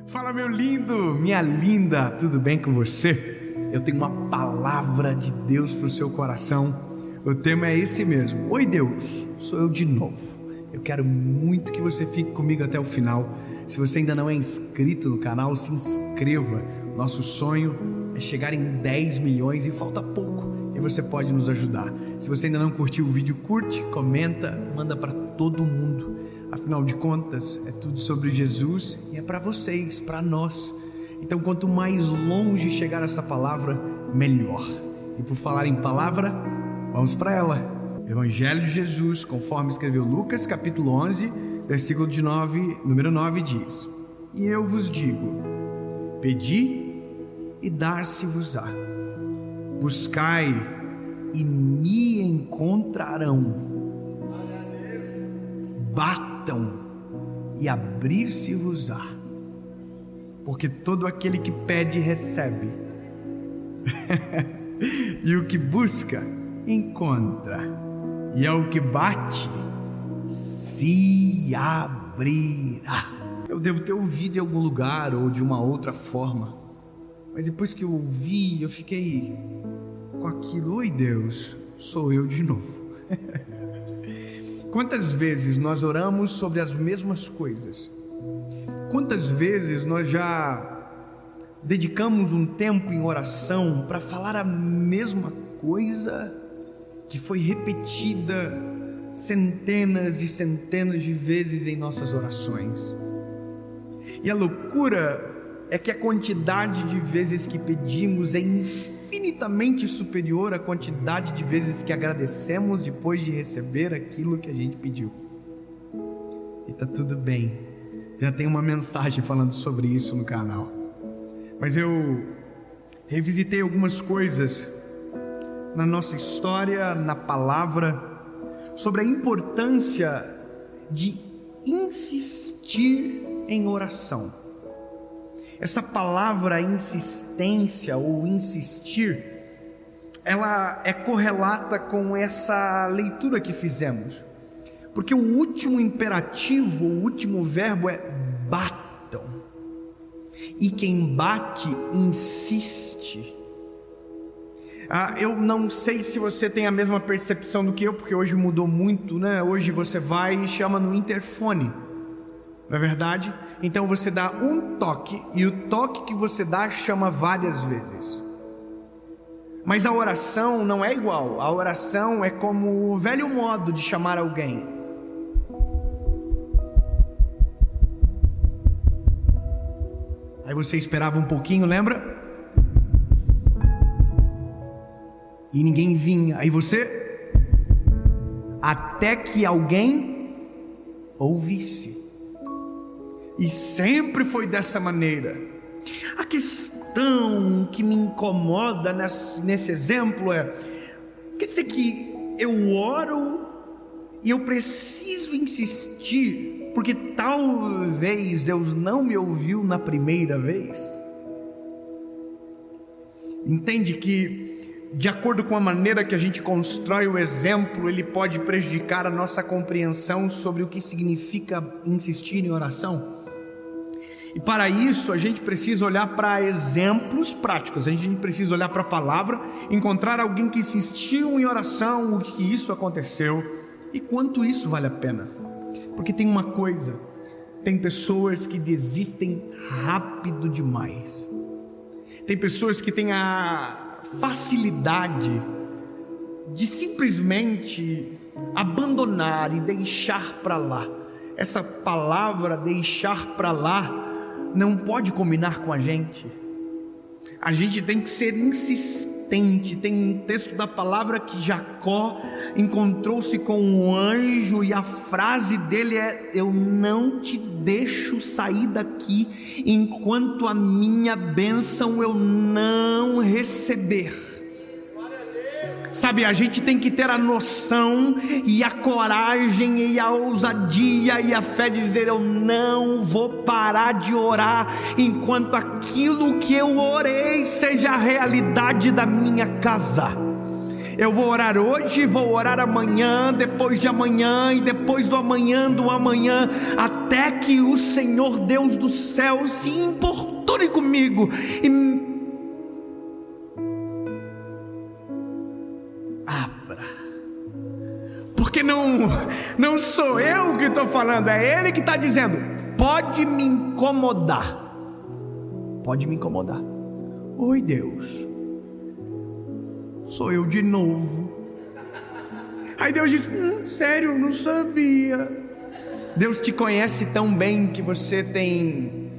Fala, meu lindo, minha linda, tudo bem com você? Eu tenho uma palavra de Deus para o seu coração. O tema é esse mesmo. Oi, Deus, sou eu de novo. Eu quero muito que você fique comigo até o final. Se você ainda não é inscrito no canal, se inscreva. Nosso sonho é chegar em 10 milhões e falta pouco. E você pode nos ajudar. Se você ainda não curtiu o vídeo, curte, comenta, manda para todo mundo. Afinal de contas, é tudo sobre Jesus e é para vocês, para nós. Então, quanto mais longe chegar essa palavra, melhor. E por falar em palavra, vamos para ela. Evangelho de Jesus, conforme escreveu Lucas, capítulo 11, versículo número 9, diz: E eu vos digo, pedi e dar-se-vos-á. Buscai e me encontrarão. Batam e abrir-se-vos-á. Porque todo aquele que pede, recebe. E o que busca, encontra. E ao que bate, se abrirá. Eu devo ter ouvido em algum lugar ou de uma outra forma, mas depois que eu ouvi, eu fiquei com aquilo. Oi, Deus, sou eu de novo. Quantas vezes nós oramos sobre as mesmas coisas? Quantas vezes nós já dedicamos um tempo em oração para falar a mesma coisa que foi repetida centenas de vezes em nossas orações? E a loucura é que a quantidade de vezes que pedimos é infinitamente superior à quantidade de vezes que agradecemos depois de receber aquilo que a gente pediu. E tá tudo bem, já tem uma mensagem falando sobre isso no canal, mas eu revisitei algumas coisas na nossa história, na palavra, sobre a importância de insistir em oração. Essa palavra insistência ou insistir, ela é correlata com essa leitura que fizemos, porque o último imperativo, o último verbo é batam, e quem bate insiste. Eu não sei se você tem a mesma percepção do que eu, porque hoje mudou muito, né? Hoje você vai e chama no interfone, não é verdade? Então você dá um toque, e o toque que você dá chama várias vezes. Mas a oração não é igual. A oração é como o velho modo de chamar alguém. Aí você esperava um pouquinho, lembra? E ninguém vinha. Aí você, até que alguém ouvisse. E sempre foi dessa maneira. A questão que me incomoda nesse exemplo quer dizer que eu oro e eu preciso insistir, porque talvez Deus não me ouviu na primeira vez. Entende que, de acordo com a maneira que a gente constrói o exemplo, ele pode prejudicar a nossa compreensão sobre o que significa insistir em oração? E para isso a gente precisa olhar para exemplos práticos, a gente precisa olhar para a palavra, encontrar alguém que insistiu em oração, o que isso aconteceu e quanto isso vale a pena. Porque tem uma coisa, tem pessoas que desistem rápido demais, tem pessoas que têm a facilidade de simplesmente abandonar e deixar para lá. Essa palavra deixar para lá não pode combinar com a gente. A gente tem que ser insistente. Tem um texto da palavra que Jacó encontrou-se com um anjo e a frase dele é: eu não te deixo sair daqui enquanto a minha bênção eu não receber. Sabe, a gente tem que ter a noção e a coragem e a ousadia e a fé de dizer: eu não vou parar de orar enquanto aquilo que eu orei seja a realidade da minha casa. Eu vou orar hoje, vou orar amanhã, depois de amanhã e depois do amanhã, até que o Senhor Deus do céu se importune comigo e abra. Porque não sou eu que estou falando, é Ele que está dizendo: pode me incomodar. Pode me incomodar. Oi, Deus, sou eu de novo. Aí Deus diz: sério, não sabia. Deus te conhece tão bem que você tem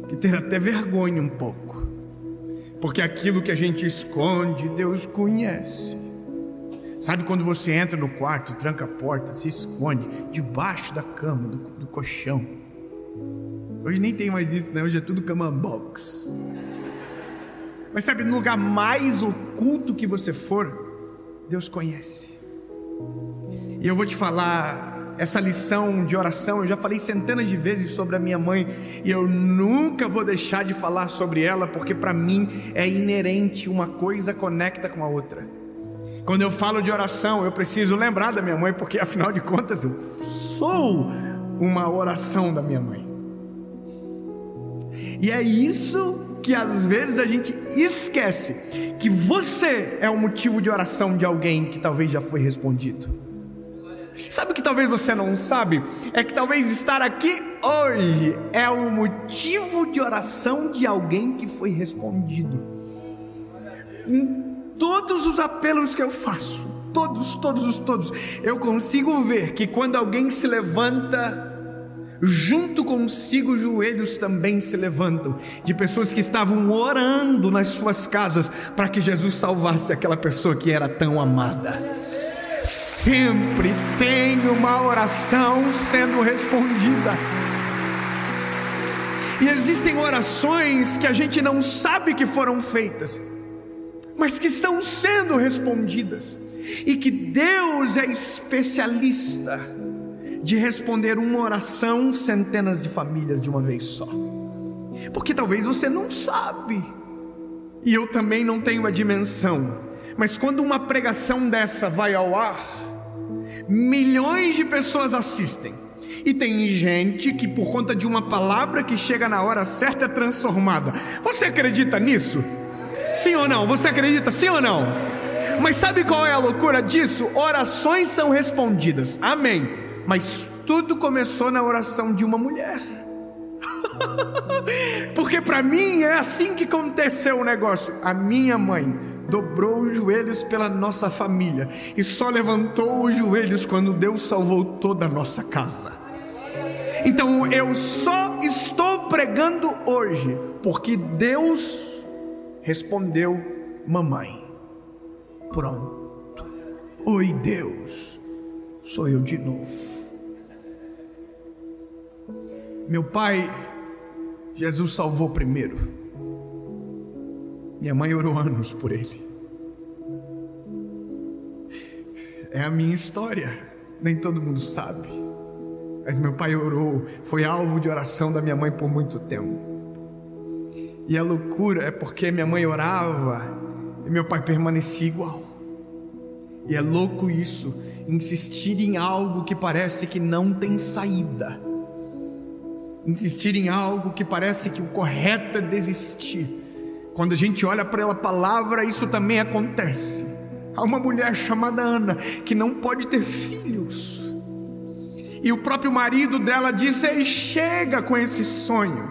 que ter até vergonha um pouco, porque aquilo que a gente esconde, Deus conhece. Sabe quando você entra no quarto, tranca a porta, se esconde debaixo da cama, do colchão? Hoje nem tem mais isso, né? Hoje é tudo cama box. Mas sabe, no lugar mais oculto que você for, Deus conhece. E eu vou te falar, essa lição de oração, eu já falei centenas de vezes sobre a minha mãe, e eu nunca vou deixar de falar sobre ela, porque para mim é inerente, uma coisa conecta com a outra. Quando eu falo de oração, eu preciso lembrar da minha mãe, porque afinal de contas eu sou uma oração da minha mãe. E é isso que às vezes a gente esquece, que você é o motivo de oração de alguém que talvez já foi respondido. Sabe o que talvez você não sabe? É que talvez estar aqui hoje é o motivo de oração de alguém que foi respondido. Em todos os apelos que eu faço, todos, eu consigo ver que quando alguém se levanta, junto consigo os joelhos também se levantam, de pessoas que estavam orando nas suas casas para que Jesus salvasse aquela pessoa que era tão amada. Sempre tem uma oração sendo respondida. E existem orações que a gente não sabe que foram feitas, mas que estão sendo respondidas, e que Deus é especialista de responder uma oração, centenas de famílias de uma vez só. Porque talvez você não sabe, e eu também não tenho a dimensão, mas quando uma pregação dessa vai ao ar, milhões de pessoas assistem, e tem gente que por conta de uma palavra que chega na hora certa é transformada. Você acredita nisso? Sim ou não? Você acredita, sim ou não? Mas sabe qual é a loucura disso? Orações são respondidas, amém, mas tudo começou na oração de uma mulher. Porque para mim é assim que aconteceu o negócio. A minha mãe dobrou os joelhos pela nossa família e só levantou os joelhos quando Deus salvou toda a nossa casa. Então eu só estou pregando hoje porque Deus respondeu mamãe. Pronto. Oi, Deus, sou eu de novo. Meu pai, Jesus salvou primeiro. Minha mãe orou anos por ele. É a minha história, nem todo mundo sabe, mas meu pai orou, foi alvo de oração da minha mãe por muito tempo. E a loucura é porque minha mãe orava e meu pai permanecia igual. E é louco isso, insistir em algo que parece que não tem saída, insistir em algo que parece que o correto é desistir. Quando a gente olha para a palavra, isso também acontece. Há uma mulher chamada Ana que não pode ter filhos, e o próprio marido dela disse: ei, chega com esse sonho,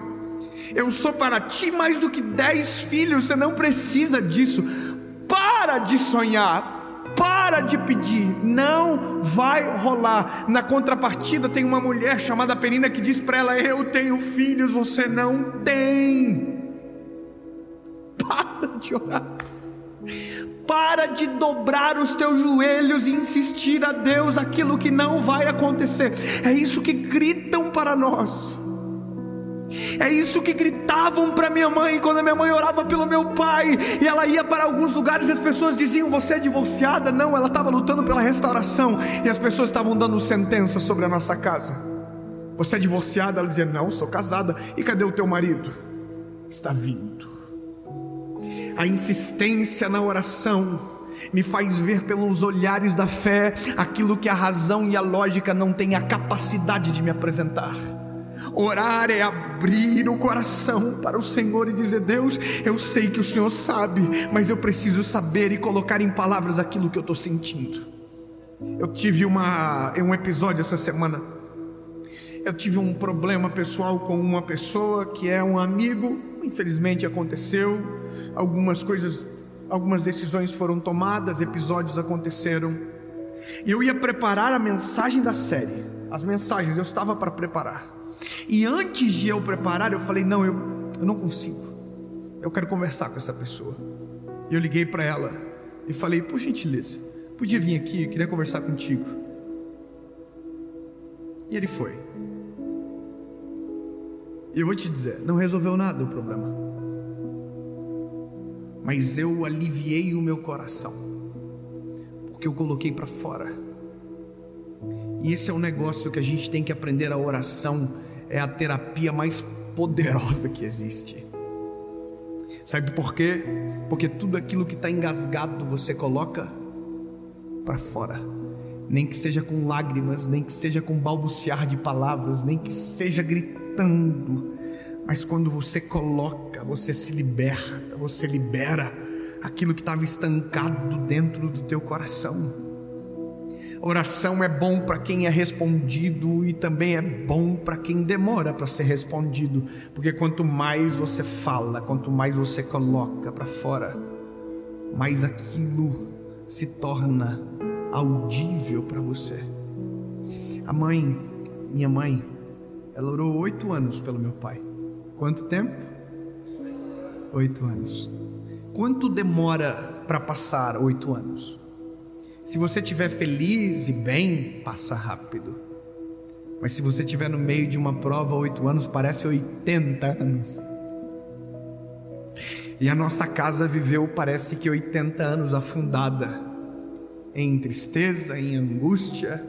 eu sou para ti mais do que 10 filhos, você não precisa disso, para de sonhar, para de pedir, não vai rolar. Na contrapartida tem uma mulher chamada Penina que diz para ela: eu tenho filhos, você não tem. Para de orar, para de dobrar os teus joelhos e insistir a Deus aquilo que não vai acontecer. É isso que gritam para nós, é isso que gritavam para minha mãe quando a minha mãe orava pelo meu pai, e ela ia para alguns lugares e as pessoas diziam: você é divorciada? Não, ela estava lutando pela restauração, e as pessoas estavam dando sentença sobre a nossa casa. Você é divorciada? Ela dizia: não, sou casada. E cadê o teu marido? Está vindo. A insistência na oração me faz ver pelos olhares da fé aquilo que a razão e a lógica não têm a capacidade de me apresentar. Orar é abrir o coração para o Senhor e dizer: Deus, eu sei que o Senhor sabe, mas eu preciso saber e colocar em palavras aquilo que eu estou sentindo. Eu tive um episódio essa semana. Eu tive um problema pessoal com uma pessoa que é um amigo. Infelizmente aconteceu, algumas decisões foram tomadas, episódios aconteceram, e eu ia preparar a mensagem da série. As mensagens eu estava para preparar, e antes de eu preparar, eu falei: não, eu não consigo, eu quero conversar com essa pessoa. E eu liguei para ela e falei: por gentileza, podia vir aqui, eu queria conversar contigo. E ele foi. E eu vou te dizer, não resolveu nada o problema, mas eu aliviei o meu coração, porque eu coloquei para fora. E esse é um negócio que a gente tem que aprender. A oração é a terapia mais poderosa que existe. Sabe por quê? Porque tudo aquilo que está engasgado você coloca para fora, nem que seja com lágrimas, nem que seja com balbuciar de palavras, nem que seja gritando, mas quando você coloca, você se liberta, você libera aquilo que estava estancado dentro do teu coração. A oração é bom para quem é respondido, e também é bom para quem demora para ser respondido, porque quanto mais você fala, quanto mais você coloca para fora, mais aquilo se torna audível para você. Minha mãe, ela orou 8 anos pelo meu pai. Quanto tempo? 8 anos. Quanto demora para passar 8 anos? Se você estiver feliz e bem, passa rápido. Mas se você estiver no meio de uma prova, 8 anos parece 80 anos. E a nossa casa viveu, parece que 80 anos afundada em tristeza, em angústia,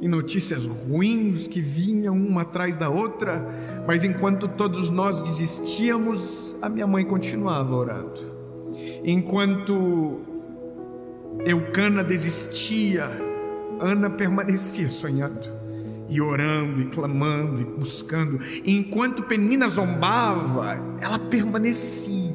em notícias ruins que vinham uma atrás da outra. Mas enquanto todos nós desistíamos, a minha mãe continuava orando. Enquanto Eucana desistia, Ana permanecia sonhando e orando e clamando e buscando. E enquanto Penina zombava, ela permanecia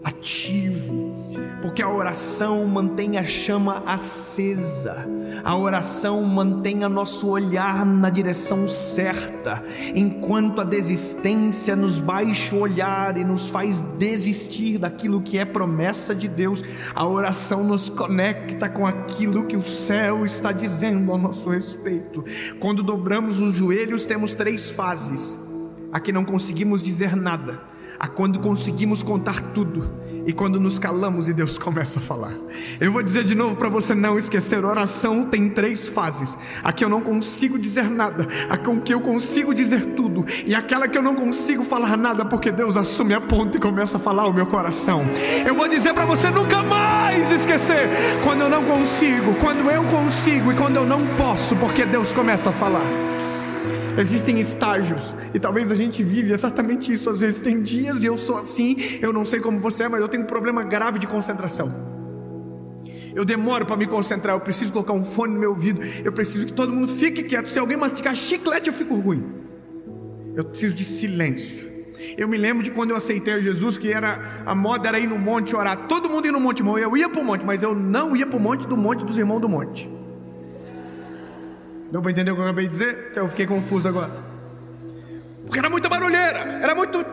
ativo, porque a oração mantém a chama acesa. A oração mantém nosso olhar na direção certa, enquanto a desistência nos baixa o olhar e nos faz desistir daquilo que é promessa de Deus. A oração nos conecta com aquilo que o céu está dizendo ao nosso respeito. Quando dobramos os joelhos, temos 3 fases: a que não conseguimos dizer nada, a quando conseguimos contar tudo, e quando nos calamos e Deus começa a falar. Eu vou dizer de novo para você não esquecer: a oração tem 3 fases: a que eu não consigo dizer nada, a com que eu consigo dizer tudo, e aquela que eu não consigo falar nada, porque Deus assume a ponta e começa a falar ao meu coração. Eu vou dizer para você nunca mais esquecer quando eu não consigo, quando eu consigo e quando eu não posso, porque Deus começa a falar. Existem estágios, e talvez a gente vive exatamente isso. Às vezes tem dias, e eu sou assim, eu não sei como você é, mas eu tenho um problema grave de concentração. Eu demoro para me concentrar, eu preciso colocar um fone no meu ouvido, eu preciso que todo mundo fique quieto. Se alguém mastigar chiclete, eu fico ruim. Eu preciso de silêncio. Eu me lembro de quando eu aceitei a Jesus, que a moda era ir no monte orar. Todo mundo ia no monte, irmão. Eu ia para o monte, mas eu não ia para o monte dos irmãos do monte. Deu para entender o que eu acabei de dizer? Eu fiquei confuso agora. Porque era muita barulheira, era muito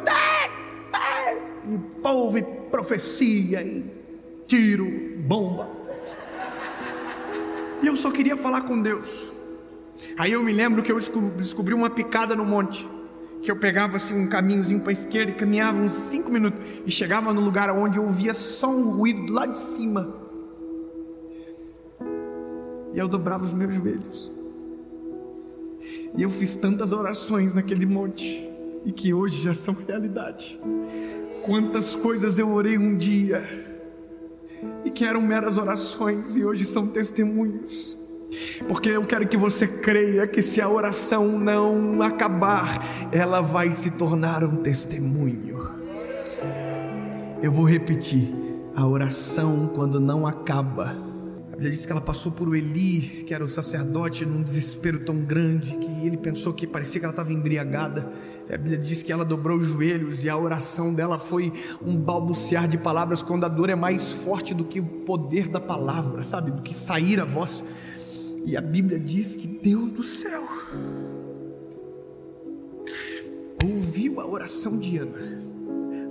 e povo, e profecia, e tiro, bomba. E eu só queria falar com Deus. Aí eu me lembro que eu descobri uma picada no monte, que eu pegava assim um caminhozinho para a esquerda e caminhava uns 5 minutos, e chegava no lugar onde eu ouvia só um ruído lá de cima, e eu dobrava os meus joelhos. E eu fiz tantas orações naquele monte, e que hoje já são realidade. Quantas coisas eu orei um dia, e que eram meras orações, e hoje são testemunhos. Porque eu quero que você creia que se a oração não acabar, ela vai se tornar um testemunho. Eu vou repetir: A oração, quando não acaba. A Bíblia diz que ela passou por Eli, que era o sacerdote, num desespero tão grande que ele pensou que parecia que ela estava embriagada. A Bíblia diz que ela dobrou os joelhos e a oração dela foi um balbuciar de palavras, quando a dor é mais forte do que o poder da palavra, sabe? Do que sair a voz. E a Bíblia diz que Deus do céu ouviu a oração de Ana.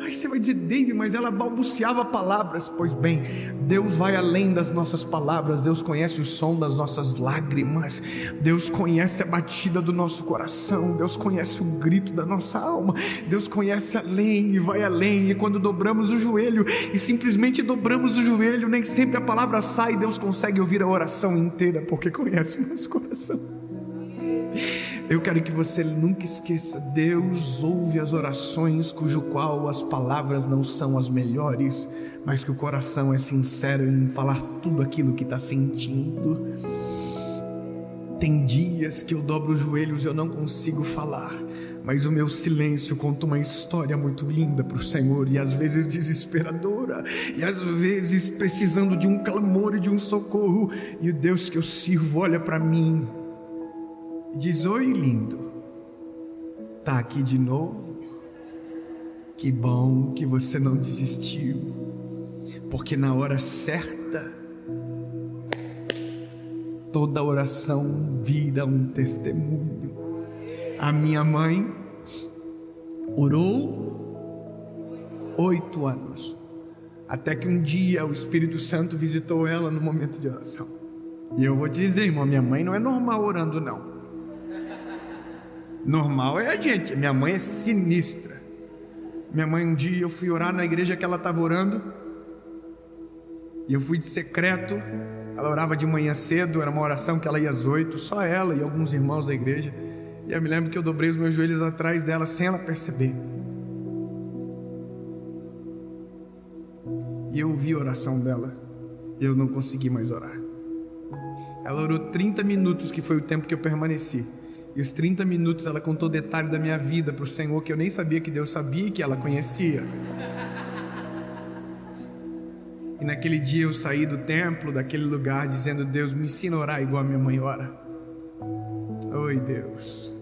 Aí você vai dizer, David, mas ela balbuciava palavras. Pois bem, Deus vai além das nossas palavras. Deus conhece o som das nossas lágrimas. Deus conhece a batida do nosso coração. Deus conhece o grito da nossa alma. Deus conhece além e vai além. E quando dobramos o joelho e simplesmente dobramos o joelho, nem sempre a palavra sai. Deus consegue ouvir a oração inteira, porque conhece o nosso coração. Eu quero que você nunca esqueça, Deus ouve as orações cujo qual as palavras não são as melhores, mas que o coração é sincero em falar tudo aquilo que está sentindo. Tem dias que eu dobro os joelhos e eu não consigo falar, mas o meu silêncio conta uma história muito linda para o Senhor, e às vezes desesperadora, e às vezes precisando de um clamor e de um socorro, e o Deus que eu sirvo olha para mim e diz: oi, lindo, tá aqui de novo? Que bom que você não desistiu, porque na hora certa toda oração vira um testemunho. A minha mãe orou 8 anos, até que um dia o Espírito Santo visitou ela no momento de oração. E eu vou te dizer, irmão, minha mãe não é normal orando, não. Normal é a gente, minha mãe é sinistra. Minha mãe, um dia eu fui orar na igreja que ela estava orando, e eu fui de secreto. Ela orava de manhã cedo, era uma oração que ela ia às 8, só ela e alguns irmãos da igreja. E eu me lembro que eu dobrei os meus joelhos atrás dela sem ela perceber, e eu ouvi a oração dela, e eu não consegui mais orar. Ela orou 30 minutos, que foi o tempo que eu permaneci. E os 30 minutos ela contou detalhe da minha vida para o Senhor, que eu nem sabia que Deus sabia e que ela conhecia. E naquele dia eu saí do templo, daquele lugar, dizendo: Deus, me ensina a orar igual a minha mãe ora. Oi, Deus,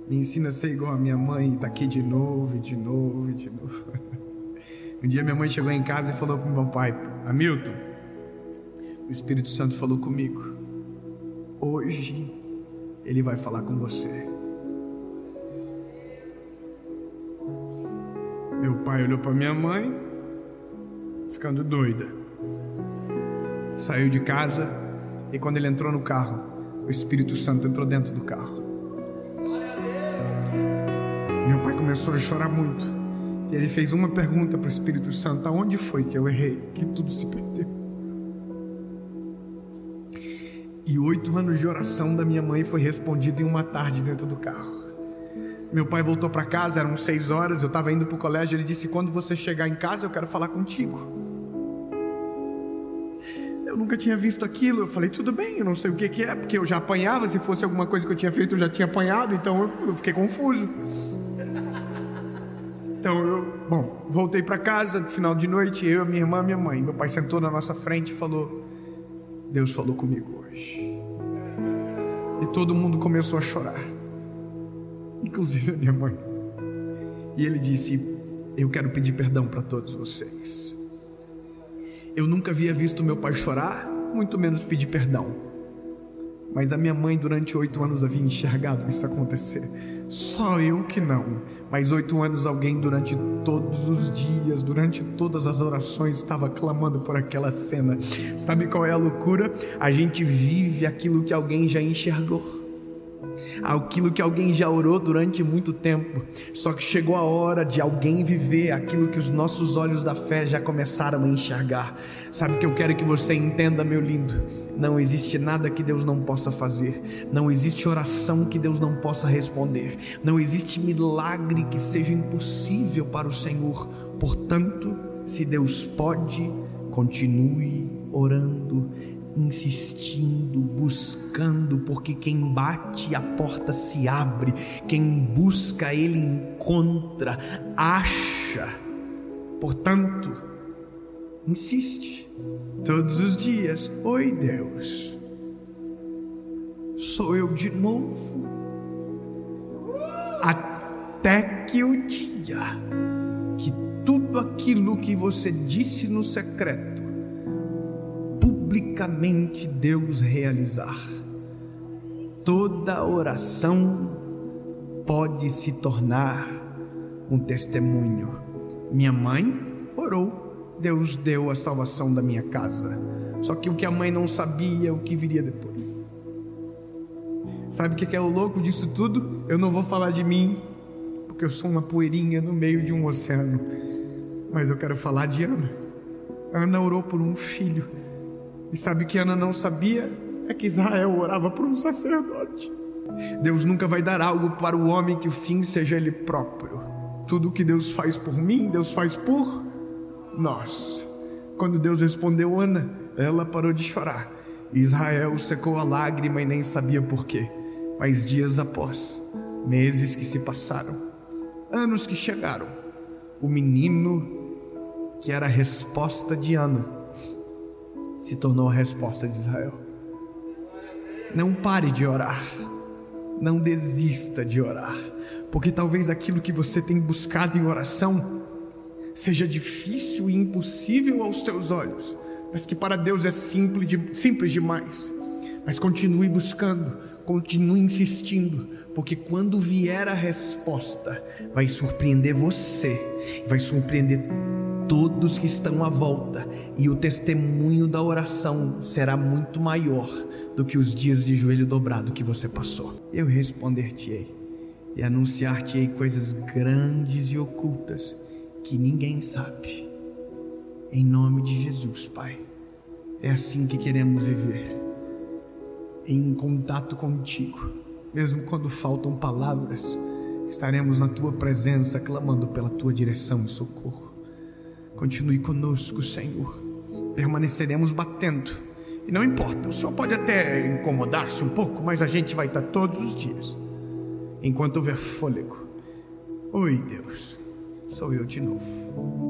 me ensina a ser igual a minha mãe. E está aqui de novo, e de novo, e de novo. Um dia minha mãe chegou em casa e falou para o meu pai: Hamilton, o Espírito Santo falou comigo, hoje Ele vai falar com você. Meu pai olhou para minha mãe, ficando doida. Saiu de casa, e quando ele entrou no carro, o Espírito Santo entrou dentro do carro. Meu pai começou a chorar muito, e ele fez uma pergunta para o Espírito Santo: aonde foi que eu errei, que tudo se perdeu? E 8 anos de oração da minha mãe foi respondido em uma tarde dentro do carro. Meu pai voltou para casa, eram 6 horas, eu estava indo para o colégio. Ele disse: quando você chegar em casa eu quero falar contigo. Eu nunca tinha visto aquilo. Eu falei: tudo bem, eu não sei o que é, porque eu já apanhava. Se fosse alguma coisa que eu tinha feito eu já tinha apanhado, então eu fiquei confuso. Então voltei para casa, no final de noite, eu, minha irmã, minha mãe. Meu pai sentou na nossa frente e falou: Deus falou comigo hoje. E todo mundo começou a chorar, inclusive a minha mãe. E ele disse: eu quero pedir perdão para todos vocês. Eu nunca havia visto meu pai chorar, muito menos pedir perdão. Mas a minha mãe durante 8 anos havia enxergado isso acontecer. Só eu que não. Mas 8 anos alguém durante todos os dias, durante todas as orações, estava clamando por aquela cena. Sabe qual é a loucura? A gente vive aquilo que alguém já enxergou, aquilo que alguém já orou durante muito tempo. Só que chegou a hora de alguém viver aquilo que os nossos olhos da fé já começaram a enxergar. Sabe o que eu quero que você entenda, meu lindo? Não existe nada que Deus não possa fazer. Não existe oração que Deus não possa responder. Não existe milagre que seja impossível para o Senhor. Portanto, se Deus pode, continue orando, insistindo, buscando, porque quem bate a porta se abre, quem busca ele encontra, acha. Portanto, insiste todos os dias: oi Deus, sou eu de novo. Até que o dia que tudo aquilo que você disse no secreto, publicamente Deus realizar. Toda oração pode se tornar um testemunho. Minha mãe orou, Deus deu a salvação da minha casa. Só que o que a mãe não sabia, o que viria depois. Sabe o que é o louco disso tudo? Eu não vou falar de mim, porque eu sou uma poeirinha no meio de um oceano. Mas eu quero falar de Ana. Ana orou por um filho. E sabe o que Ana não sabia? É que Israel orava por um sacerdote. Deus nunca vai dar algo para o homem que o fim seja ele próprio. Tudo que Deus faz por mim, Deus faz por nós. Quando Deus respondeu Ana, ela parou de chorar. Israel secou a lágrima e nem sabia por quê. Mas dias após, meses que se passaram, anos que chegaram, o menino que era a resposta de Ana se tornou a resposta de Israel. Não pare de orar, não desista de orar, porque talvez aquilo que você tem buscado em oração seja difícil e impossível aos teus olhos, mas que para Deus é simples demais. Mas continue buscando, continue insistindo, porque quando vier a resposta, vai surpreender você, vai surpreender todos que estão à volta, e o testemunho da oração será muito maior do que os dias de joelho dobrado que você passou. Eu responder-te-ei e anunciar-te-ei coisas grandes e ocultas que ninguém sabe. Em nome de Jesus, Pai, é assim que queremos viver, em contato contigo. Mesmo quando faltam palavras, estaremos na tua presença, clamando pela tua direção e socorro. Continue conosco, Senhor. Permaneceremos batendo. E não importa, o Senhor pode até incomodar-se um pouco, mas a gente vai estar todos os dias, enquanto houver fôlego. Oi, Deus, sou eu de novo.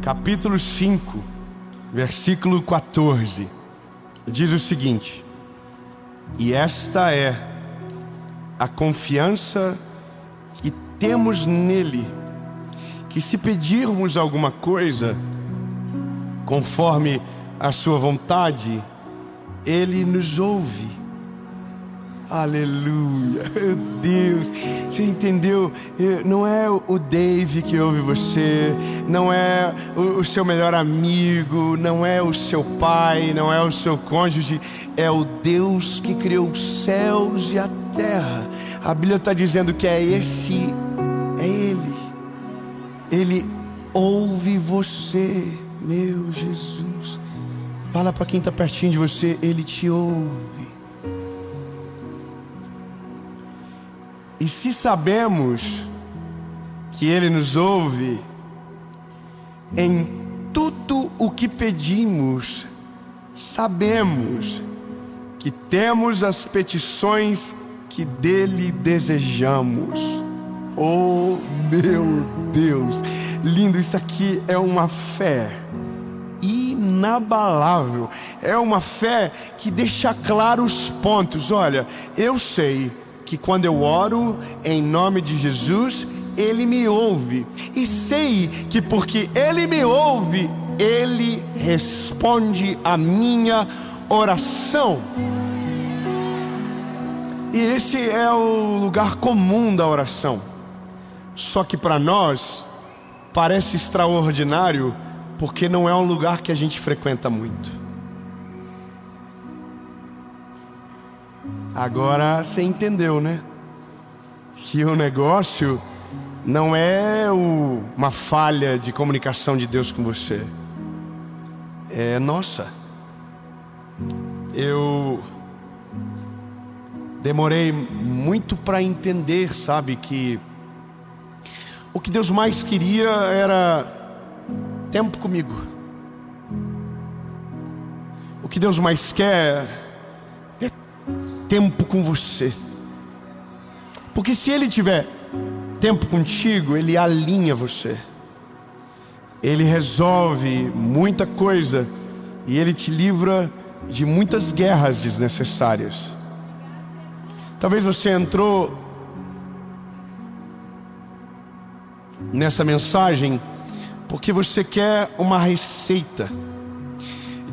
capítulo 5, versículo 14, diz o seguinte: e esta é a confiança que temos nele, que se pedirmos alguma coisa conforme a sua vontade, ele nos ouve. Aleluia, meu Deus, você entendeu? Não é o Dave que ouve você, não é o seu melhor amigo, não é o seu pai, não é o seu cônjuge, é o Deus que criou os céus e a terra. A Bíblia está dizendo que é Ele. Ele ouve você, meu Jesus. Fala para quem está pertinho de você, Ele te ouve. E se sabemos que Ele nos ouve, em tudo o que pedimos, sabemos que temos as petições que dele desejamos. Oh meu Deus, lindo, isso aqui é uma fé inabalável, é uma fé que deixa claro os pontos. Olha, eu sei que quando eu oro em nome de Jesus, Ele me ouve, e sei que porque Ele me ouve, Ele responde a minha oração. E esse é o lugar comum da oração. Só que para nós parece extraordinário, porque não é um lugar que a gente frequenta muito. Agora você entendeu, né? Que o negócio não é uma falha de comunicação de Deus com você. É nossa. Eu demorei muito para entender, sabe, que o que Deus mais queria era tempo comigo. O que Deus mais quer é tempo com você. Porque se Ele tiver tempo contigo, Ele alinha você, Ele resolve muita coisa, e Ele te livra de muitas guerras desnecessárias. Talvez você entrou nessa mensagem porque você quer uma receita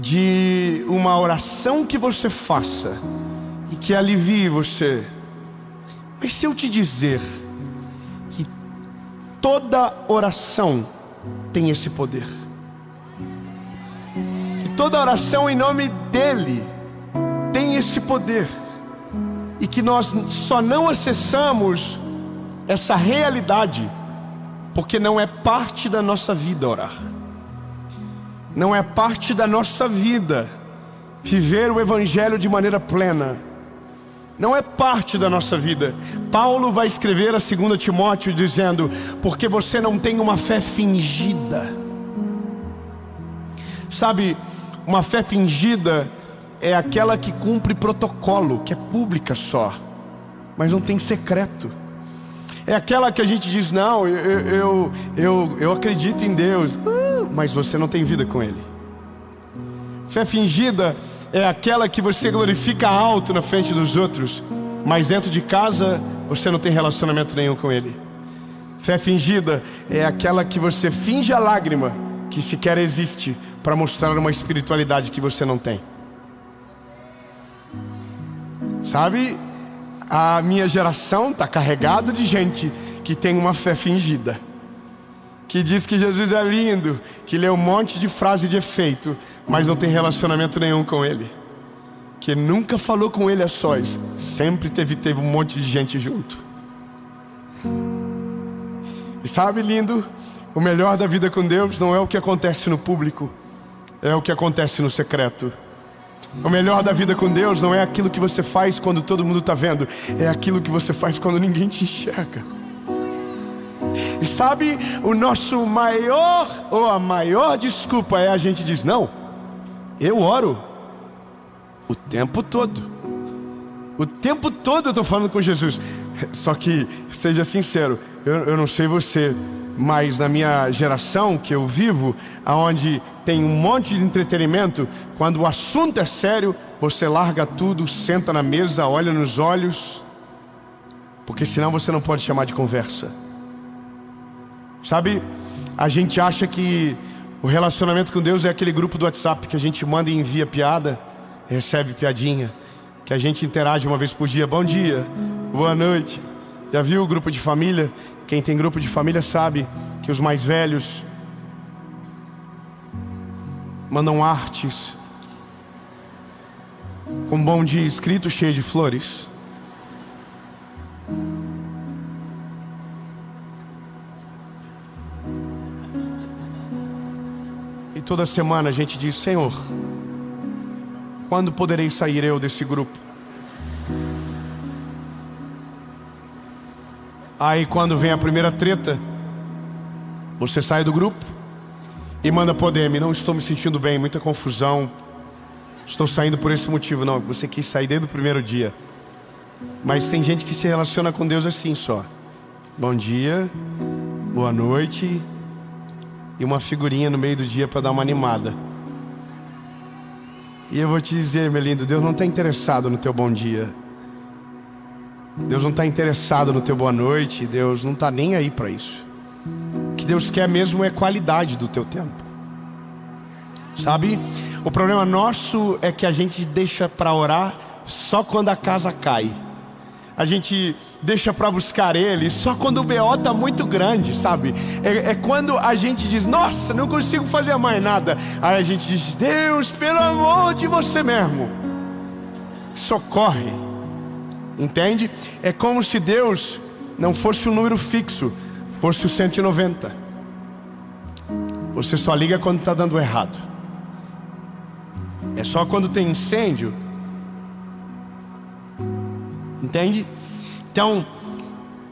de uma oração que você faça e que alivie você. Mas se eu te dizer que toda oração tem esse poder, que toda oração em nome dEle tem esse poder, e que nós só não acessamos essa realidade porque não é parte da nossa vida orar. Não é parte da nossa vida viver o Evangelho de maneira plena. Não é parte da nossa vida. Paulo vai escrever a 2 Timóteo dizendo: porque você não tem uma fé fingida. Sabe, uma fé fingida é aquela que cumpre protocolo, que é pública só, mas não tem secreto. É aquela que a gente diz: não, eu acredito em Deus, mas você não tem vida com Ele. Fé fingida é aquela que você glorifica alto na frente dos outros, mas dentro de casa você não tem relacionamento nenhum com Ele. Fé fingida é aquela que você finge a lágrima que sequer existe para mostrar uma espiritualidade que você não tem. Sabe, a minha geração está carregada de gente que tem uma fé fingida, que diz que Jesus é lindo, que lê um monte de frase de efeito, mas não tem relacionamento nenhum com Ele, que nunca falou com Ele a sós, sempre teve um monte de gente junto. E sabe, lindo, o melhor da vida com Deus não é o que acontece no público, é o que acontece no secreto. O melhor da vida com Deus não é aquilo que você faz quando todo mundo está vendo, é aquilo que você faz quando ninguém te enxerga. E sabe, o nosso maior, ou a maior desculpa é a gente diz: não, eu oro o tempo todo. O tempo todo eu estou falando com Jesus. Só que, seja sincero, eu não sei você, mas na minha geração que eu vivo, onde tem um monte de entretenimento, quando o assunto é sério, você larga tudo, senta na mesa, olha nos olhos, porque senão você não pode chamar de conversa. Sabe, a gente acha que o relacionamento com Deus é aquele grupo do WhatsApp que a gente manda e envia piada, recebe piadinha, que a gente interage uma vez por dia. Bom dia, boa noite. Já viu o grupo de família? Quem tem grupo de família sabe que os mais velhos mandam artes com bom dia escrito, cheio de flores. E toda semana a gente diz: Senhor, quando poderei sair eu desse grupo? Aí quando vem a primeira treta, você sai do grupo e manda pro DM: não estou me sentindo bem, muita confusão, estou saindo por esse motivo. Não, você quis sair desde o primeiro dia. Mas tem gente que se relaciona com Deus assim só: bom dia, boa noite, e uma figurinha no meio do dia para dar uma animada. E eu vou te dizer, meu lindo, Deus não está interessado no teu bom dia, Deus não está interessado no teu boa noite, Deus não está nem aí para isso. O que Deus quer mesmo é qualidade do teu tempo. Sabe, o problema nosso é que a gente deixa para orar só quando a casa cai. A gente deixa para buscar Ele só quando o BO está muito grande, sabe? É quando a gente diz: nossa, não consigo fazer mais nada. Aí a gente diz: Deus, pelo amor de você mesmo, socorre. Entende? É como se Deus não fosse um número fixo, fosse o 190. Você só liga quando está dando errado. É só quando tem incêndio. Entende? Então,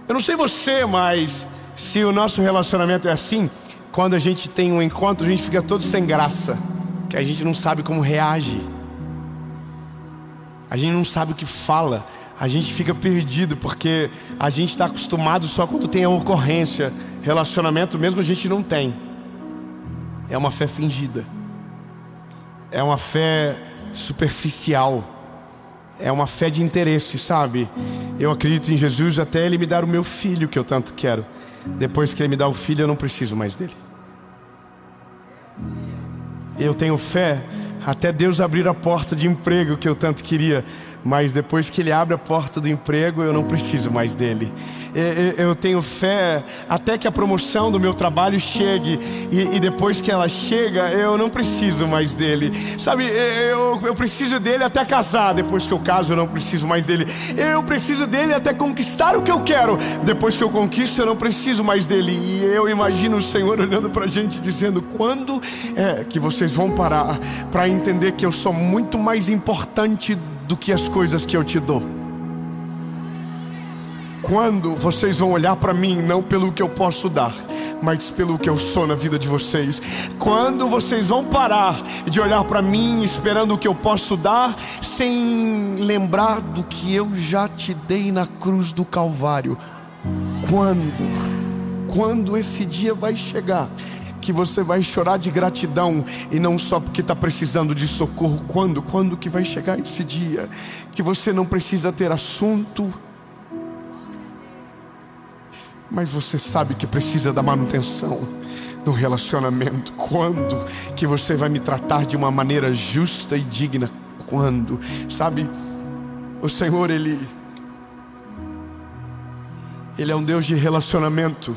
eu não sei você, mas se o nosso relacionamento é assim, quando a gente tem um encontro, a gente fica todo sem graça, que a gente não sabe como reage, a gente não sabe o que fala, a gente fica perdido, porque a gente está acostumado só quando tem a ocorrência. Relacionamento mesmo a gente não tem. É uma fé fingida, é uma fé superficial, é uma fé de interesse, sabe? Eu acredito em Jesus até Ele me dar o meu filho que eu tanto quero. Depois que Ele me dá o filho, eu não preciso mais dele. Eu tenho fé até Deus abrir a porta de emprego que eu tanto queria. Mas depois que Ele abre a porta do emprego, eu não preciso mais dele. Eu tenho fé até que a promoção do meu trabalho chegue, e depois que ela chega, eu não preciso mais dele. Sabe, eu preciso dele até casar. Depois que eu caso, eu não preciso mais dele. Eu preciso dele até conquistar o que eu quero. Depois que eu conquisto, eu não preciso mais dele. E eu imagino o Senhor olhando pra gente dizendo: quando é que vocês vão parar para entender que eu sou muito mais importante do que as coisas que eu te dou? Quando vocês vão olhar para mim não pelo que eu posso dar, mas pelo que eu sou na vida de vocês? Quando vocês vão parar de olhar para mim esperando o que eu posso dar, sem lembrar do que eu já te dei na cruz do Calvário? Quando esse dia vai chegar que você vai chorar de gratidão, e não só porque está precisando de socorro? Quando que vai chegar esse dia que você não precisa ter assunto, mas você sabe que precisa da manutenção do relacionamento? Quando que você vai me tratar de uma maneira justa e digna? Quando? Sabe, o Senhor, Ele é um Deus de relacionamento.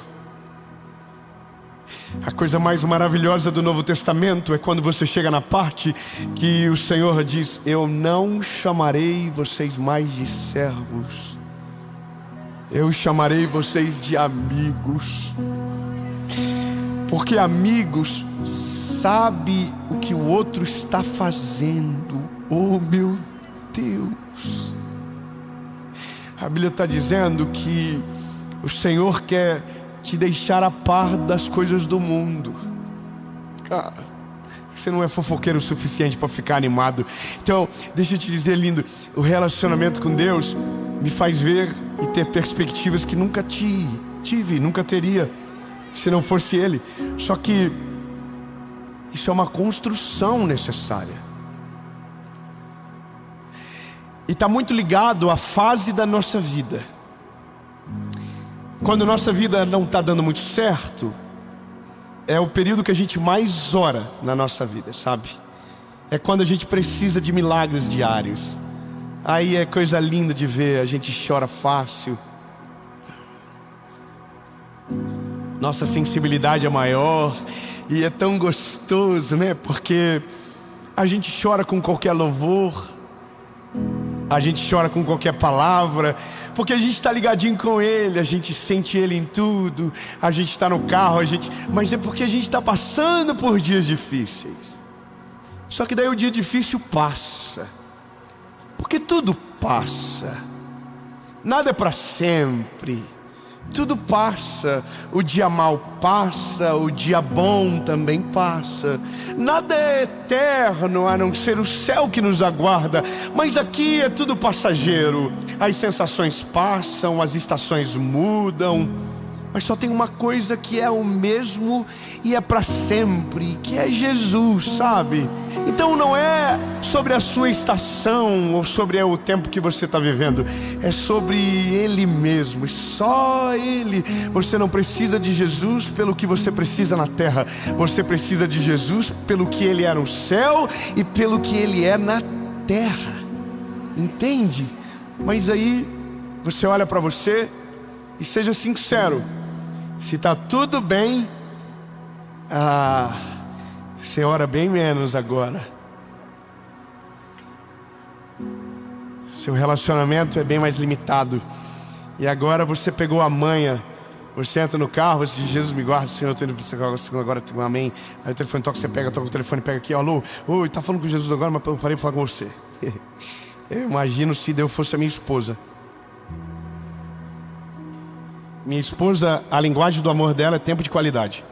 A coisa mais maravilhosa do Novo Testamento é quando você chega na parte que o Senhor diz: eu não chamarei vocês mais de servos, eu chamarei vocês de amigos. Porque amigos sabe o que o outro está fazendo. Oh meu Deus, a Bíblia está dizendo que o Senhor quer te deixar a par das coisas do mundo. Cara, você não é fofoqueiro o suficiente para ficar animado. Então, deixa eu te dizer, lindo, o relacionamento com Deus me faz ver e ter perspectivas que nunca tive, nunca teria, se não fosse Ele. Só que isso é uma construção necessária. E está muito ligado à fase da nossa vida. Quando nossa vida não está dando muito certo, é o período que a gente mais ora na nossa vida, sabe? É quando a gente precisa de milagres diários. Aí é coisa linda de ver, a gente chora fácil. Nossa sensibilidade é maior e é tão gostoso, né? Porque a gente chora com qualquer louvor, a gente chora com qualquer palavra, porque a gente está ligadinho com Ele, a gente sente Ele em tudo, a gente está no carro, mas é porque a gente está passando por dias difíceis. Só que daí o dia difícil passa, porque tudo passa, nada é para sempre. Tudo passa, o dia mau passa, o dia bom também passa. Nada é eterno a não ser o céu que nos aguarda. Mas aqui é tudo passageiro. As sensações passam, as estações mudam, mas só tem uma coisa que é o mesmo e é para sempre, que é Jesus, sabe? Então não é sobre a sua estação ou sobre o tempo que você está vivendo, é sobre Ele mesmo, e só Ele. Você não precisa de Jesus pelo que você precisa na terra, você precisa de Jesus pelo que Ele é no céu e pelo que Ele é na terra, entende? Mas aí você olha para você e seja sincero. Se está tudo bem, você ora bem menos agora. Seu relacionamento é bem mais limitado. E agora você pegou a manha. Você entra no carro, você diz: Jesus me guarda, Senhor, eu estou indo para você agora, amém. Aí o telefone toca, você toca o telefone, pega aqui, alô, oi, está falando com Jesus agora, mas eu parei para falar com você. Eu imagino se Deus fosse a minha esposa. Minha esposa, a linguagem do amor dela é tempo de qualidade.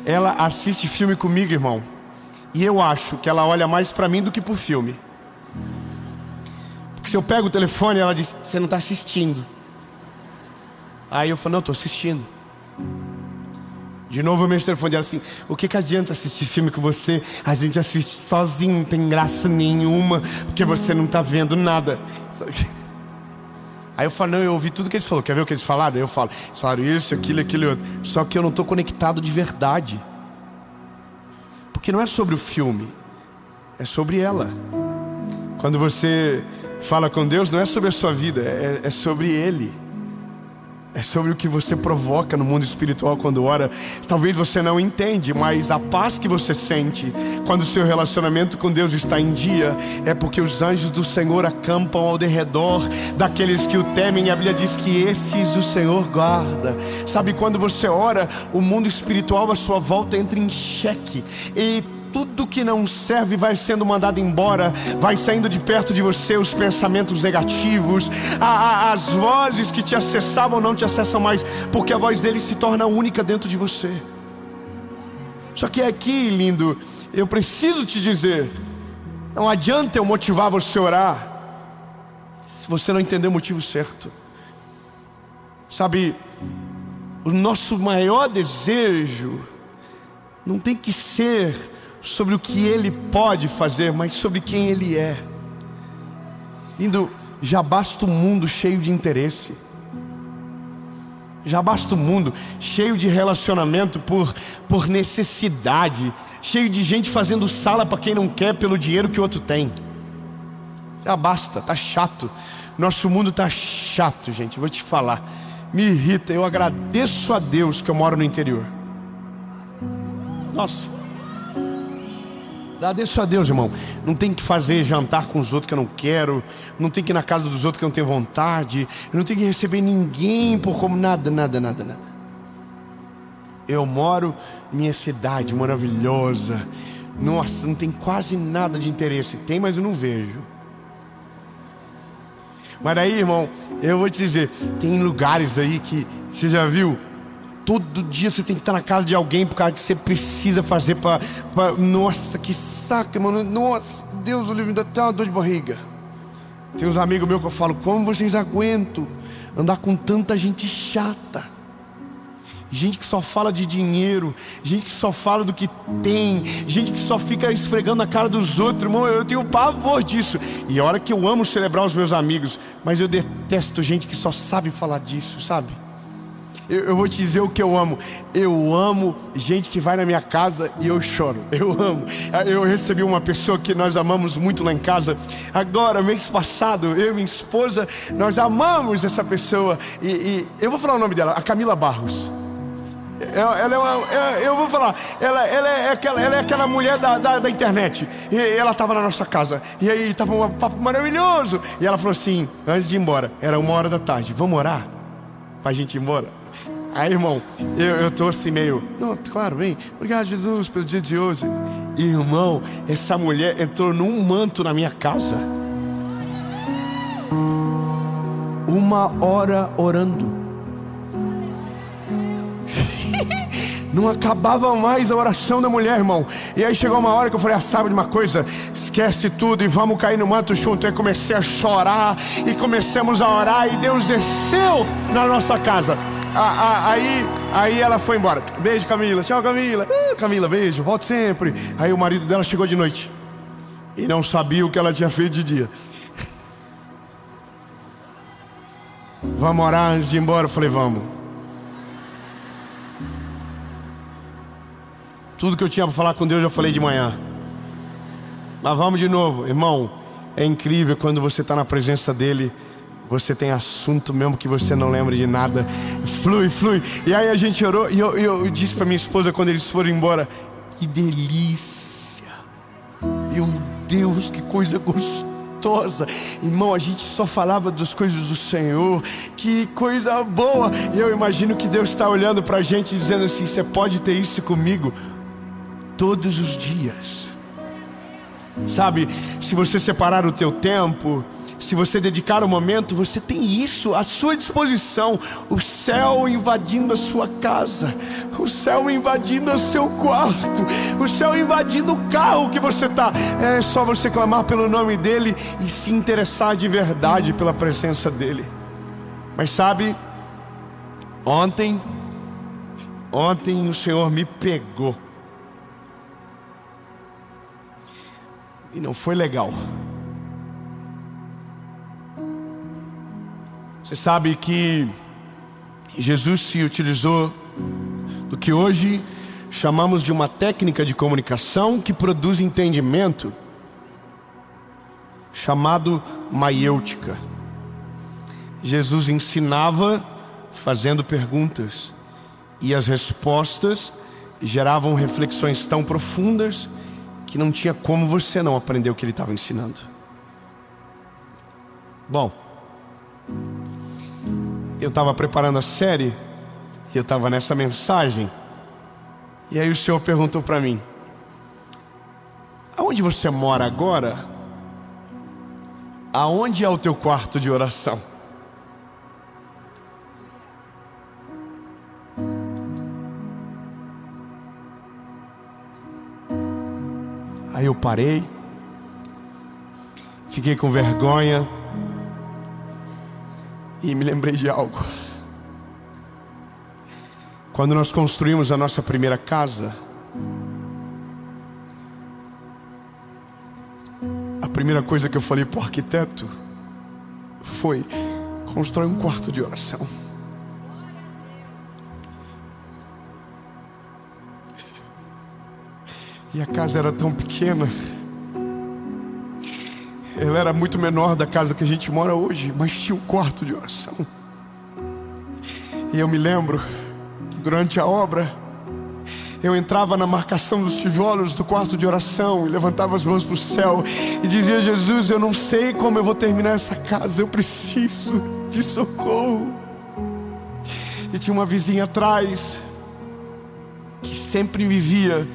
Ela assiste filme comigo, irmão, e eu acho que ela olha mais pra mim do que pro filme. Porque se eu pego o telefone, ela diz: você não tá assistindo. Aí eu falo: não, tô assistindo. De novo eu mexo o telefone dela assim: o que adianta assistir filme com você? A gente assiste sozinho, não tem graça nenhuma, porque você não tá vendo nada. Aí eu falo: não, eu ouvi tudo que eles falaram. Quer ver o que eles falaram? Aí eu falo: eles falaram isso, aquilo e outro. Só que eu não estou conectado de verdade. Porque não é sobre o filme, é sobre ela. Quando você fala com Deus, não é sobre a sua vida, é sobre Ele. É sobre o que você provoca no mundo espiritual quando ora. Talvez você não entende, mas a paz que você sente quando o seu relacionamento com Deus está em dia é porque os anjos do Senhor acampam ao derredor daqueles que o temem. A Bíblia diz que esses o Senhor guarda. Sabe, quando você ora, o mundo espiritual à sua volta entra em xeque, e tudo que não serve vai sendo mandado embora, vai saindo de perto de você os pensamentos negativos, as vozes que te acessavam não te acessam mais, porque a voz dele se torna única dentro de você. Só que aqui, lindo, eu preciso te dizer, não adianta eu motivar você a orar se você não entender o motivo certo. Sabe, o nosso maior desejo não tem que ser sobre o que Ele pode fazer, mas sobre quem Ele é. Lindo, já basta o mundo cheio de interesse. Já basta o mundo cheio de relacionamento por necessidade, cheio de gente fazendo sala para quem não quer pelo dinheiro que o outro tem. Já basta, tá chato. Nosso mundo tá chato, gente, vou te falar. Me irrita, eu agradeço a Deus que eu moro no interior. Nossa, agradeço a Deus, irmão. Não tem que fazer jantar com os outros que eu não quero, não tem que ir na casa dos outros que eu não tenho vontade, eu não tenho que receber ninguém por como nada. Eu moro em minha cidade maravilhosa. Nossa, não tem quase nada de interesse. Tem, mas eu não vejo. Mas aí, irmão, eu vou te dizer, tem lugares aí que você já viu Todo dia você tem que estar na casa de alguém por causa que você precisa fazer Nossa, que saca, mano. Nossa, Deus, o livro ainda tem uma dor de barriga. Tem uns amigos meus que eu falo: como vocês aguentam andar com tanta gente chata? Gente que só fala de dinheiro, gente que só fala do que tem, gente que só fica esfregando a cara dos outros. Irmão, eu tenho pavor disso. E a hora que eu amo celebrar os meus amigos, mas eu detesto gente que só sabe falar disso, sabe? Eu vou te dizer o que eu amo. Eu amo gente que vai na minha casa e eu choro. Eu amo. Eu recebi uma pessoa que nós amamos muito lá em casa. Agora, mês passado, eu e minha esposa, nós amamos essa pessoa. E eu vou falar o nome dela, a Camila Barros. Eu vou falar, ela é aquela mulher da internet. E ela estava na nossa casa. E aí estava um papo maravilhoso. E ela falou assim, antes de ir embora, era 1h da tarde: vamos orar pra gente ir embora? Aí, irmão, eu tô assim meio... Não, claro, vem. Obrigado, Jesus, pelo dia de hoje. Irmão, essa mulher entrou num manto na minha casa. 1 hora orando. Não acabava mais a oração da mulher, irmão. E aí chegou uma hora que eu falei: sabe de uma coisa? Esquece tudo e vamos cair no manto junto. Aí comecei a chorar e começamos a orar. E Deus desceu na nossa casa. Aí ela foi embora. Beijo, Camila. Tchau, Camila. Camila, beijo, volto sempre. Aí o marido dela chegou de noite e não sabia o que ela tinha feito de dia. Vamos orar antes de ir embora? Eu falei: vamos. Tudo que eu tinha para falar com Deus eu já falei de manhã. Mas vamos de novo. Irmão, é incrível quando você está na presença dele. Você tem assunto mesmo que você não lembra de nada. Flui. E aí a gente orou. E eu disse para minha esposa quando eles foram embora: que delícia. Meu Deus, que coisa gostosa. Irmão, a gente só falava das coisas do Senhor. Que coisa boa. E eu imagino que Deus está olhando para a gente dizendo assim: você pode ter isso comigo todos os dias. Sabe, se você separar o teu tempo, se você dedicar um momento, você tem isso à sua disposição. O céu invadindo a sua casa, o céu invadindo o seu quarto, o céu invadindo o carro que você está. É só você clamar pelo nome dele e se interessar de verdade pela presença dele. Mas sabe, ontem o Senhor me pegou. E não foi legal. Você sabe que Jesus se utilizou do que hoje chamamos de uma técnica de comunicação que produz entendimento, chamado maiêutica. Jesus ensinava fazendo perguntas, e as respostas geravam reflexões tão profundas que não tinha como você não aprender o que ele estava ensinando. Bom, eu estava preparando a série, e eu estava nessa mensagem, e aí o Senhor perguntou para mim: aonde você mora agora? Aonde é o teu quarto de oração? Aí eu parei, fiquei com vergonha e me lembrei de algo. Quando nós construímos a nossa primeira casa, a primeira coisa que eu falei para o arquiteto foi: constrói um quarto de oração. E a casa era tão pequena, ela era muito menor da casa que a gente mora hoje, mas tinha um quarto de oração. E eu me lembro que durante a obra, eu entrava na marcação dos tijolos do quarto de oração e levantava as mãos para o céu e dizia: Jesus, eu não sei como eu vou terminar essa casa, eu preciso de socorro. E tinha uma vizinha atrás que sempre me via.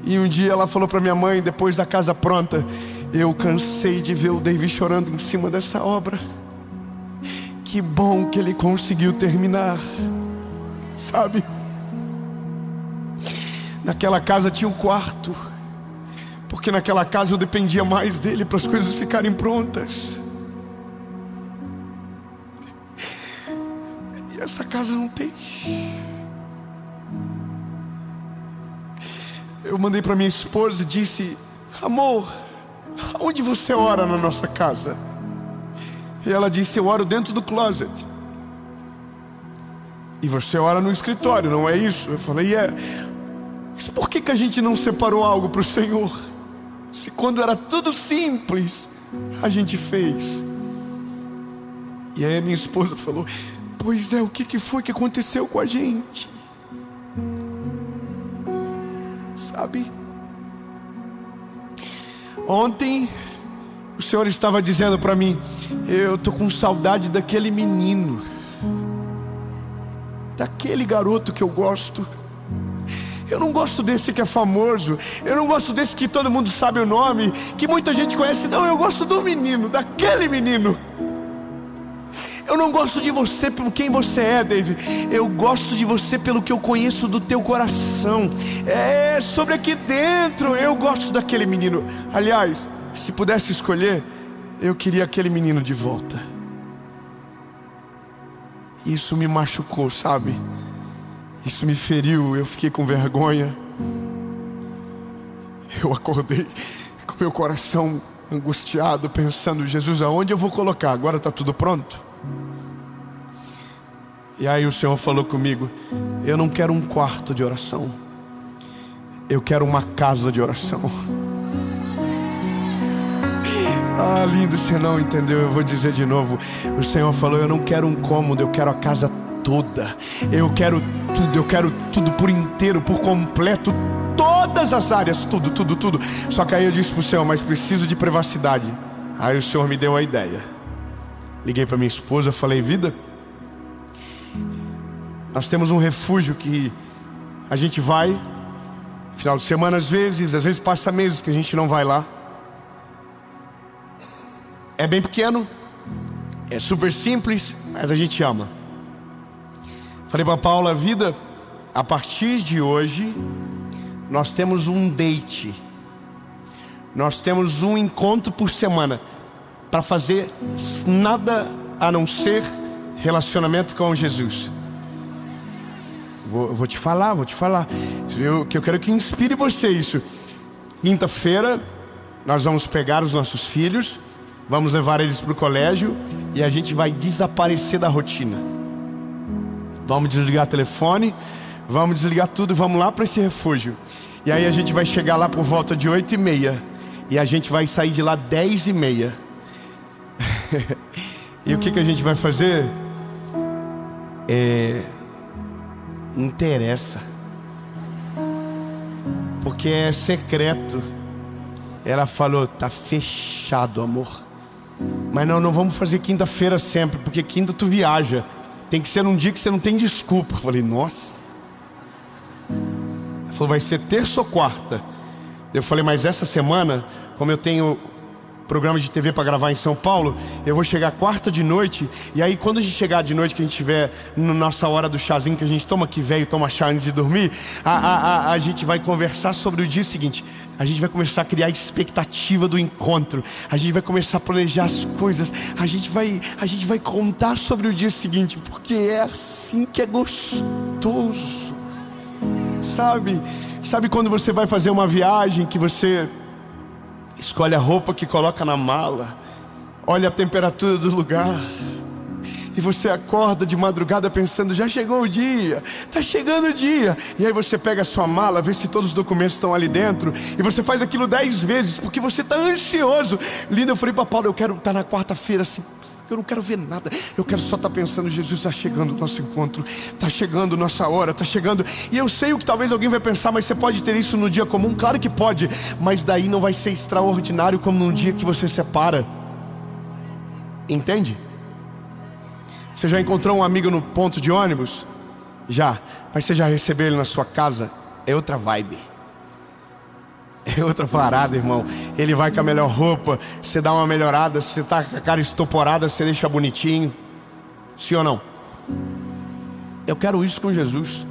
E um dia ela falou para minha mãe, depois da casa pronta: eu cansei de ver o David chorando em cima dessa obra. Que bom que ele conseguiu terminar. Sabe, Naquela casa tinha um quarto, porque naquela casa eu dependia mais dele para as coisas ficarem prontas. E essa casa não tem. Eu mandei para minha esposa e disse: amor, onde você ora na nossa casa? E ela disse: eu oro dentro do closet. E você ora no escritório, não é isso? Eu falei: mas por que a gente não separou algo para o Senhor? Se quando era tudo simples, a gente fez. E aí a minha esposa falou: pois é, o que foi que aconteceu com a gente? Sabe? Ontem o Senhor estava dizendo para mim: eu tô com saudade daquele menino, daquele garoto que eu gosto. Eu não gosto desse que é famoso, eu não gosto desse que todo mundo sabe o nome, que muita gente conhece. Não, eu gosto do menino, daquele menino. Eu não gosto de você pelo quem você é, David. Eu gosto de você pelo que eu conheço do teu coração. É sobre aqui dentro. Eu gosto daquele menino. Aliás, se pudesse escolher, eu queria aquele menino de volta. Isso me machucou, sabe? Isso me feriu. Eu fiquei com vergonha. Eu acordei com meu coração angustiado, pensando: Jesus, aonde eu vou colocar? Agora está tudo pronto? E aí o Senhor falou comigo: eu não quero um quarto de oração, eu quero uma casa de oração. Ah, lindo, você não entendeu, eu vou dizer de novo. O Senhor falou: eu não quero um cômodo, eu quero a casa toda. Eu quero tudo por inteiro, por completo, todas as áreas, tudo. Só que aí eu disse para o Senhor: mas preciso de privacidade. Aí o Senhor me deu a ideia. Liguei para minha esposa, falei: vida, nós temos um refúgio que a gente vai final de semana às vezes passa meses que a gente não vai lá. É bem pequeno, é super simples, mas a gente ama. Falei para Paula: vida, a partir de hoje nós temos um date, nós temos um encontro por semana, para fazer nada a não ser relacionamento com Jesus. Vou te falar, que eu quero que inspire você isso. Quinta-feira nós vamos pegar os nossos filhos, vamos levar eles para o colégio e a gente vai desaparecer da rotina. Vamos desligar o telefone, vamos desligar tudo, vamos lá para esse refúgio. E aí a gente vai chegar lá por volta de 8h30 e a gente vai sair de lá 10h30. E o que a gente vai fazer? Não interessa, porque é secreto. Ela falou: tá fechado, amor. Mas não vamos fazer quinta-feira sempre, porque quinta tu viaja. Tem que ser um dia que você não tem desculpa. Eu falei: nossa. Ela falou: vai ser terça ou quarta. Eu falei: mas essa semana, como eu tenho programa de TV para gravar em São Paulo, eu vou chegar quarta de noite. E aí quando a gente chegar de noite, que a gente tiver na nossa hora do chazinho que a gente toma, que velho toma chá antes de dormir, a gente vai conversar sobre o dia seguinte. A gente vai começar a criar a expectativa do encontro. A gente vai começar a planejar as coisas. A gente vai contar sobre o dia seguinte, porque é assim que é gostoso. Sabe quando você vai fazer uma viagem, que você escolhe a roupa que coloca na mala, olha a temperatura do lugar, e você acorda de madrugada pensando: já chegou o dia, tá chegando o dia. E aí você pega a sua mala, vê se todos os documentos estão ali dentro, e você faz aquilo 10 vezes, porque você tá ansioso. Linda, eu falei para Paulo: eu quero estar na quarta-feira assim, eu não quero ver nada, eu quero só estar pensando: Jesus, está chegando o nosso encontro, está chegando nossa hora, está chegando. E eu sei o que talvez alguém vai pensar: mas você pode ter isso no dia comum? Claro que pode, mas daí não vai ser extraordinário como num dia que você separa. Entende? Você já encontrou um amigo no ponto de ônibus? Já. Mas você já recebeu ele na sua casa? É outra vibe, é outra parada, irmão. Ele vai com a melhor roupa, você dá uma melhorada. Se você tá com a cara estoporada, você deixa bonitinho. Sim ou não? Eu quero isso com Jesus.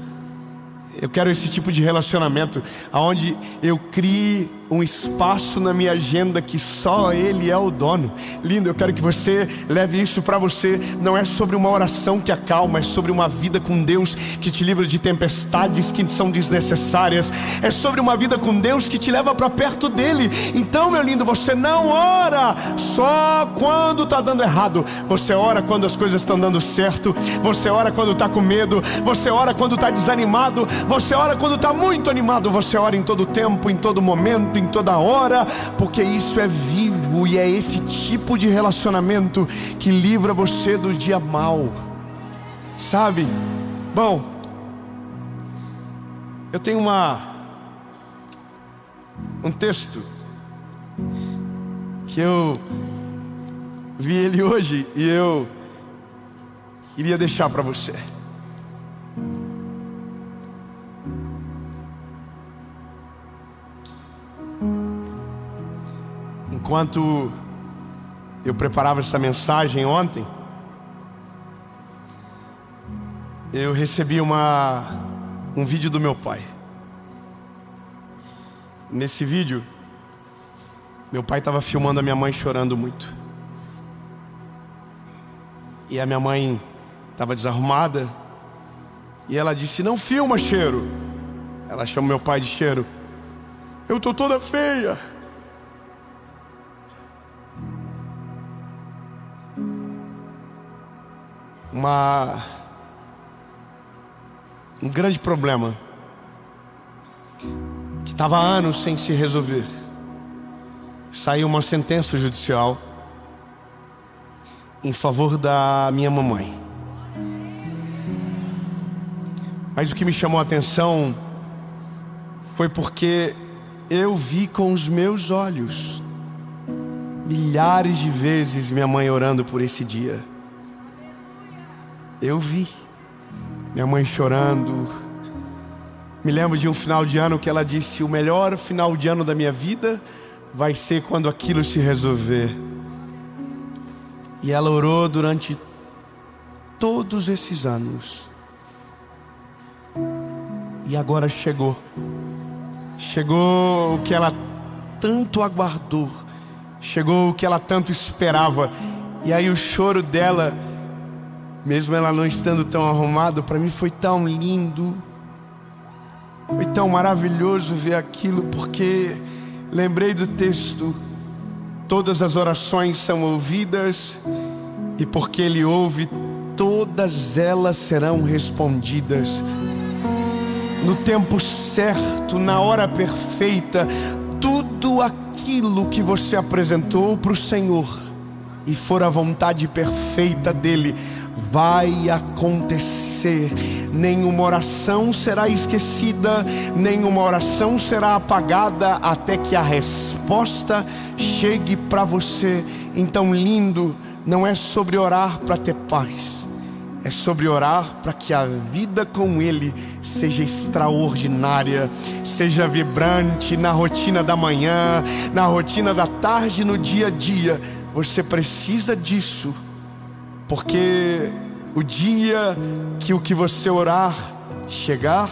Eu quero esse tipo de relacionamento, onde eu crie um espaço na minha agenda que só Ele é o dono. Lindo, eu quero que você leve isso para você. Não é sobre uma oração que acalma, é sobre uma vida com Deus que te livra de tempestades que são desnecessárias. É sobre uma vida com Deus que te leva para perto dEle. Então, meu lindo, você não ora só quando está dando errado. Você ora quando as coisas estão dando certo. Você ora quando está com medo. Você ora quando está desanimado. Você ora quando está muito animado. Você ora em todo tempo, em todo momento, em toda hora, porque isso é vivo e é esse tipo de relacionamento que livra você do dia mau, sabe? Bom, eu tenho um texto que eu vi ele hoje e eu queria deixar para você. Enquanto eu preparava essa mensagem ontem, eu recebi um vídeo do meu pai. Nesse vídeo, meu pai estava filmando a minha mãe chorando muito. E a minha mãe estava desarrumada. E ela disse: "Não filma, Cheiro." Ela chama meu pai de Cheiro. "Eu tô toda feia." Um grande problema que estava há anos sem se resolver. Saiu uma sentença judicial em favor da minha mamãe. Mas o que me chamou a atenção foi porque eu vi com os meus olhos milhares de vezes minha mãe orando por esse dia. Eu vi minha mãe chorando. Me lembro de um final de ano que ela disse: "O melhor final de ano da minha vida vai ser quando aquilo se resolver." E ela orou durante todos esses anos. E agora chegou o que ela tanto aguardou. Chegou o que ela tanto esperava. E aí o choro dela, mesmo ela não estando tão arrumada, para mim foi tão lindo. Foi tão maravilhoso ver aquilo, porque lembrei do texto: todas as orações são ouvidas, e porque Ele ouve, todas elas serão respondidas. No tempo certo, na hora perfeita, tudo aquilo que você apresentou para o Senhor e for a vontade perfeita dEle, vai acontecer. Nenhuma oração será esquecida, nenhuma oração será apagada até que a resposta chegue para você. Então, lindo, não é sobre orar para ter paz, é sobre orar para que a vida com Ele seja extraordinária, seja vibrante na rotina da manhã, na rotina da tarde, no dia a dia. Você precisa disso, porque o dia que o que você orar chegar,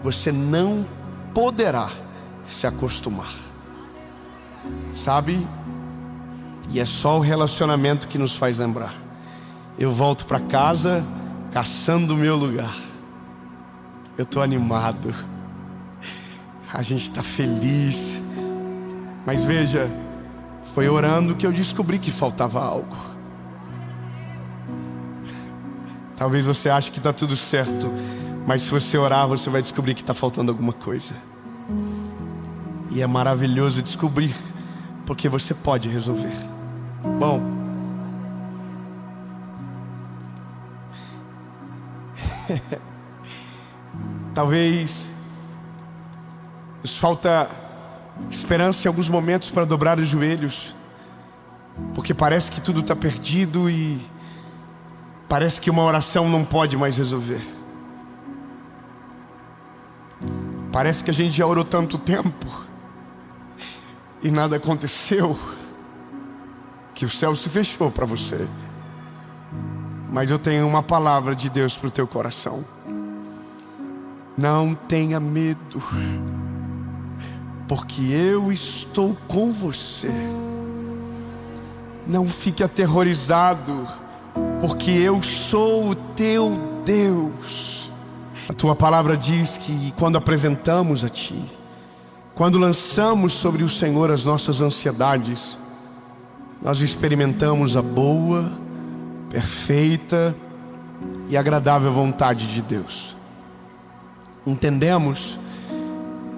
você não poderá se acostumar, sabe? E é só o relacionamento que nos faz lembrar. Eu volto para casa caçando o meu lugar. Eu estou animado, a gente está feliz. Mas veja, foi orando que eu descobri que faltava algo. Talvez você ache que está tudo certo, mas se você orar, você vai descobrir que está faltando alguma coisa. E é maravilhoso descobrir, porque você pode resolver. Bom, talvez nos falta esperança em alguns momentos para dobrar os joelhos, porque parece que tudo está perdido e parece que uma oração não pode mais resolver. Parece que a gente já orou tanto tempo e nada aconteceu, que o céu se fechou para você. Mas eu tenho uma palavra de Deus para o teu coração. Não tenha medo, porque eu estou com você. Não fique aterrorizado, porque eu sou o teu Deus. A tua palavra diz que quando apresentamos a ti, quando lançamos sobre o Senhor as nossas ansiedades, nós experimentamos a boa, perfeita e agradável vontade de Deus. Entendemos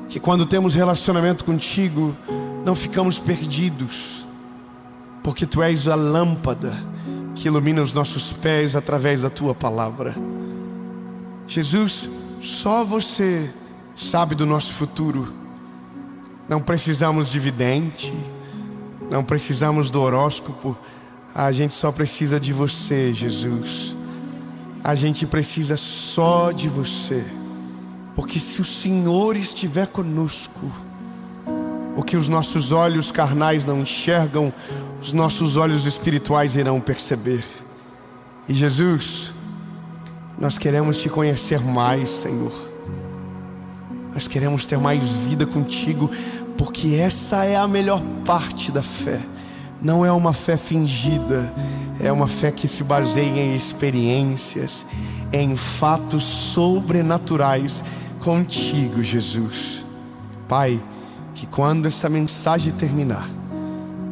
que quando temos relacionamento contigo, não ficamos perdidos, porque tu és a lâmpada que ilumina os nossos pés através da tua palavra. Jesus, só você sabe do nosso futuro. Não precisamos de vidente, não precisamos do horóscopo. A gente só precisa de você, Jesus. A gente precisa só de você. Porque se o Senhor estiver conosco, o que os nossos olhos carnais não enxergam, os nossos olhos espirituais irão perceber. E Jesus, nós queremos te conhecer mais, Senhor. Nós queremos ter mais vida contigo, porque essa é a melhor parte da fé. Não é uma fé fingida, é uma fé que se baseia em experiências, em fatos sobrenaturais contigo, Jesus. Pai, que quando essa mensagem terminar,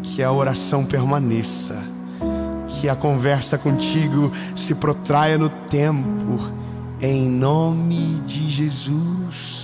que a oração permaneça, que a conversa contigo se protraia no tempo, em nome de Jesus.